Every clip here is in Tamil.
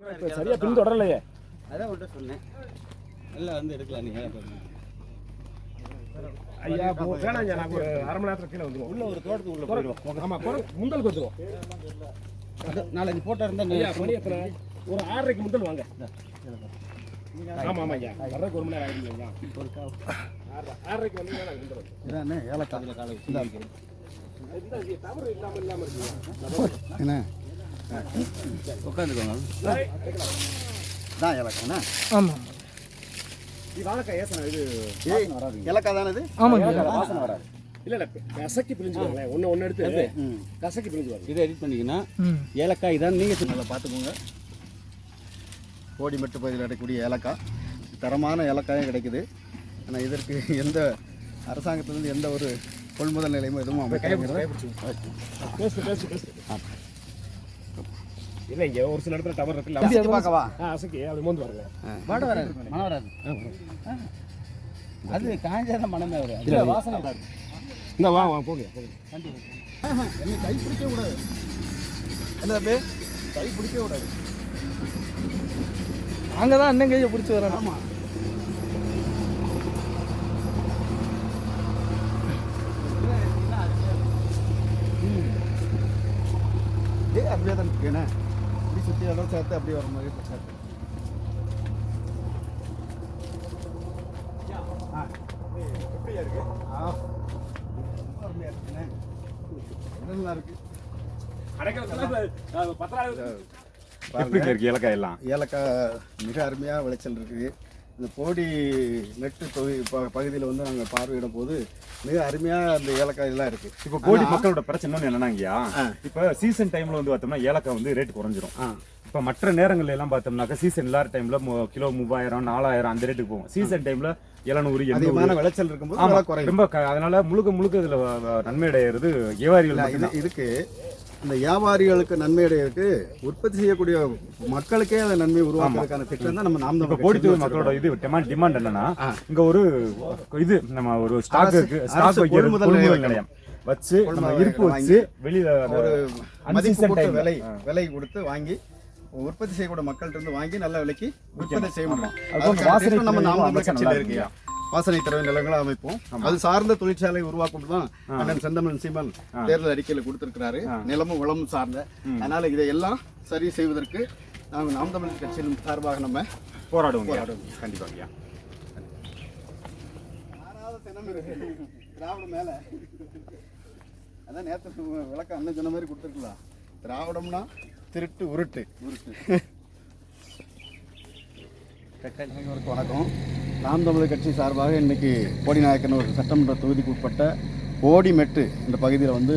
சரியா பின்தொடரலையே. அதான் உங்கள்கிட்ட சொன்னேன். நல்லா வந்து எடுக்கலாம் நீங்கள். ஐயா வேணாங்க, நான் ஒரு அரை மணி நேரத்தில் கீழே வந்துடுவோம். உள்ள ஒரு தோட்டத்துக்கு உள்ள போயிடுவோம். ஆமாம், முந்தலுக்கு வந்துடுவோம். நாலஞ்சு போட்டோ இருந்தால் ஐயா மணி எத்தனை? ஒரு 6:30க்கு முந்தல் வாங்க. ஆமாம் ஐயா, வர்றதுக்கு 1 மணி நேரம் ஆகிடுங்க ஐயா. 6:30க்கு வந்தீங்கன்னா நாங்கள் வந்துடுவோம். இதானே ஏலக்காய் காலை தவறு இல்லாமல் இருக்குங்க. என்ன உட்காந்துக்கோங்க. தான் ஏலக்காய்ண்ணா. ஆமாம், வாழைக்காய் ஏசனா இது வராது. ஏலக்காய் தானே இது? ஆமாங்க. வாசனை வராது. இல்லை கசக்கி பிரிஞ்சுக்கோங்களேன். ஒன்று எடுத்து கசக்கி பிரிஞ்சுவாங்க. இதை எடிட் பண்ணிங்கன்னா ஏலக்காய் தான் நீங்கள் நல்லா பார்த்துக்கோங்க. கோடிமெட்டு பகுதியில் கிடைக்கக்கூடிய ஏலக்காய் தரமான ஏலக்காயும் கிடைக்குது. ஆனால் இதற்கு எந்த அரசாங்கத்திலேருந்து எந்த ஒரு கொள்முதல் நிலையமும் எதுவும் அமைக்கிறது. இல்லை, இங்கே ஒரு சில இடத்துல டவர் இருக்குல்ல, பார்க்கவா? அசக்கி அப்படி மோந்து பாருங்க. மனம் வராது, மனம் வராது. அது காஞ்சாதான் மனமே வரும். வாசனை வராது. இந்த வா போங்க போங்க. என்ன கை பிடிக்க கூடாது. என்ன கை பிடிக்க கூடாது. அங்கே தான் அண்ணன் கையை பிடிச்சி வரேன். ஆமாம், அப்படியே தான் இருக்கேண்ணே. இப்படி சுற்றி அளவு சேர்த்து அப்படியே வர மாதிரி சேர்த்து. எப்படியா இருக்கு? அருமையாக இருக்குண்ணே. நல்லா இருக்கு. ஏலக்காய் எல்லாம் ஏலக்காய் மிக அருமையாக விளைச்சல் இருக்குது. இந்த போடி மெட்டு பகுதியில் வந்து நாங்கள் பார்வையிடும் போது மிக அருமையாக அந்த ஏலக்காய் எல்லாம் இருக்குது. இப்போ கோடி மக்களோட பிரச்சனை என்னன்னாங்கய்யா, இப்போ சீசன் டைம்ல வந்து பார்த்தோம்னா ஏலக்காய் வந்து ரேட் குறைஞ்சிரும். இப்போ மற்ற நேரங்கள்ல எல்லாம் பார்த்தோம்னாக்கா சீசன் இல்லாத டைம்ல கிலோ 3000 4000 அந்த ரேட்டுக்கு போகும். சீசன் டைம்ல 700 அதிகமான விளைச்சல் இருக்கும்போது ரொம்ப அதனால முழுக்க இதுல நன்மை அடைகிறது வியாபாரிகள். இதுக்கு இந்த வியாபாரிகளுக்கு நன்மை அடையிறதுக்கு உற்பத்தி செய்யக்கூடிய மக்களுக்கே அந்த நன்மை உருவாக்குறதுக்கான திட்டம் தான் நம்ம நாம் கோடி மக்களோட இது டிமாண்ட் என்னன்னா, இங்க ஒரு இது நம்ம ஒரு ஸ்டாக் கொள்முதல் நிலையம் வச்சு நம்ம இருப்பு வச்சு வெளியில ஒரு மதிப்பு விலை கொடுத்து வாங்கி உற்பத்தி செய்யக்கூடிய மக்கள்கிட்ட இருந்து வாங்கி நல்ல விலைக்கு உற்பத்தி செய்ய முடியும். நம்ம நாம் கட்சியில் இருக்கு வாசனை தரவு நிலங்களை அமைப்போம். அது சார்ந்த தொழிற்சாலை உருவாக்கும் தான் அண்ணன் செந்தமிழன் சீமான் தேர்தல் அறிக்கையில் கொடுத்திருக்கிறாரு. நிலமும் வளமும் சார்ந்த. அதனால இதையெல்லாம் சரி செய்வதற்கு நாங்கள் நாம் தமிழர் கட்சியின் சார்பாக நம்ம போராடுவோம். கண்டிப்பாக திராவிடம் மேல அதான் நேற்று விளக்கம் அண்ணன் சொன்ன மாதிரி கொடுத்துருக்கலாம். திராவிடம்னா திருட்டு உருட்டு. வணக்கம். நாம் தமிழர் கட்சி சார்பாக இன்றைக்கி போடிநாயக்கனூர் சட்டமன்ற தொகுதிக்கு உட்பட்ட போடிமெட்டு இந்த பகுதியில் வந்து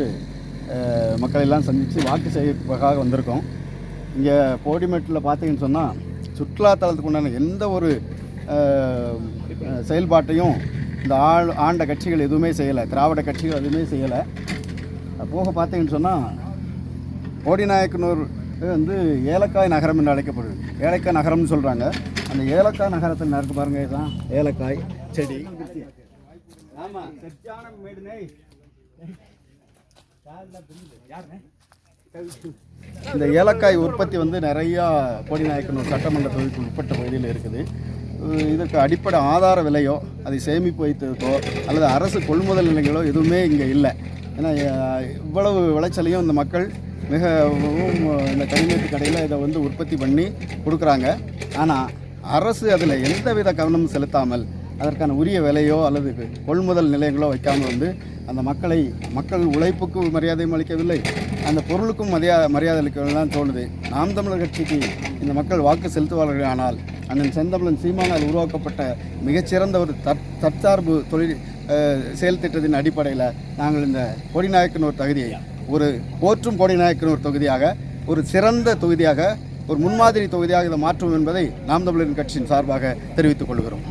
மக்கள் எல்லாம் சந்தித்து வாக்கு செய்வதற்காக வந்திருக்கோம். இங்கே போடிமெட்டில் பார்த்தீங்கன்னு சொன்னால் சுற்றுலாத்தலத்துக்கு உண்டான எந்த ஒரு செயல்பாட்டையும் இந்த ஆண்ட கட்சிகள் எதுவுமே செய்யலை. திராவிட கட்சிகள் எதுவுமே செய்யலை. போக பார்த்தீங்கன்னு சொன்னால் போடிநாயக்கனூர் வந்து ஏலக்காய் நகரம் என்று அழைக்கப்படுது. ஏலக்காய் நகரம்னு சொல்கிறாங்க. அந்த ஏலக்காய் நகரத்தில் நடக்க பாருங்க, இதுதான் ஏலக்காய் செடி. இந்த ஏலக்காய் உற்பத்தி வந்து நிறையா போடிநாயக்கனூர் சட்டமன்ற தொகுதிக்கு உட்பட்ட பகுதியில் இருக்குது. இதற்கு அடிப்படை ஆதார விலையோ அதை சேமிப்பு வைத்ததுக்கோ அல்லது அரசு கொள்முதல் நிலைகளோ எதுவுமே இங்கே இல்லை. ஏன்னா இவ்வளவு விளைச்சலையும் இந்த மக்கள் மிகவும் இந்த கைமேட்டு கடையில் இதை வந்து உற்பத்தி பண்ணி கொடுக்குறாங்க. ஆனால் அரசு அதில் எந்தவித கவனமும் செலுத்தாமல் அதற்கான உரிய விலையோ அல்லது கொள்முதல் நிலையங்களோ வைக்காமல் வந்து அந்த மக்கள் உழைப்புக்கு மரியாதையும் அளிக்கவில்லை, அந்த பொருளுக்கும் மரியாதை அளிக்கவில்லைன்னு தோணுது. நாம் தமிழர் கட்சிக்கு இந்த மக்கள் வாக்கு செலுத்துவார்கள். ஆனால் அண்ணன் செந்தமிழன் சீமானால் உருவாக்கப்பட்ட மிகச்சிறந்த ஒரு தற்சார்பு தொழில் செயல் திட்டத்தின் அடிப்படையில் நாங்கள் இந்த போடிநாயக்கனூர் தொகுதியை ஒரு போற்றும் போடிநாயக்கனூர் தொகுதியாக, ஒரு சிறந்த தொகுதியாக, ஒரு முன்மாதிரி தொகுதியாக இதை மாற்றும் என்பதை நாம் தமிழர் கட்சியின் சார்பாக தெரிவித்துக் கொள்கிறோம்.